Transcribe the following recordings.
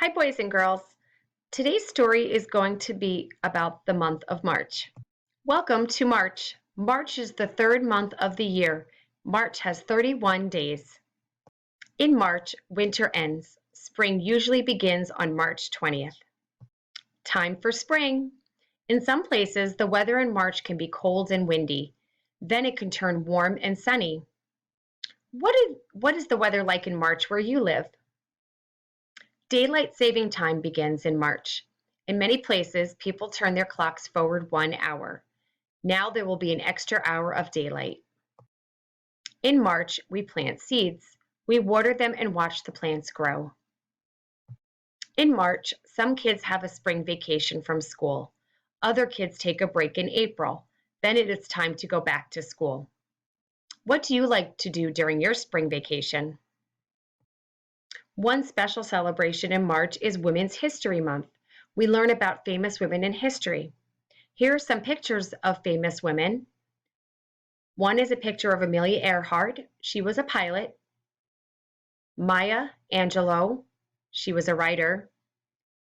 Hi, boys and girls. Today's story is going to be about the month of March. Welcome to March. March is the third month of the year. March has 31 days. In March, winter ends. Spring usually begins on March 20th. Time for spring. In some places, the weather in March can be cold and windy. Then it can turn warm and sunny. What is the weather like in March where you live? Daylight saving time begins in March. In many places, people turn their clocks forward 1 hour. Now there will be an extra hour of daylight. In March, we plant seeds. We water them and watch the plants grow. In March, some kids have a spring vacation from school. Other kids take a break in April. Then it is time to go back to school. What do you like to do during your spring vacation? One special celebration in March is Women's History Month. We learn about famous women in history. Here are some pictures of famous women. One is a picture of Amelia Earhart. She was a pilot. Maya Angelou. She was a writer.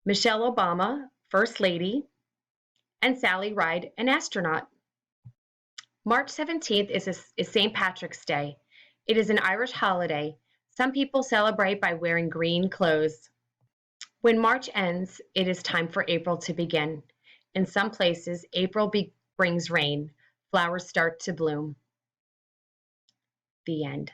Michelle Obama, First Lady. And Sally Ride, an astronaut. March 17th is St. Patrick's Day. It is an Irish holiday. Some people celebrate by wearing green clothes. When March ends, it is time for April to begin. In some places, April brings rain. Flowers start to bloom. The end.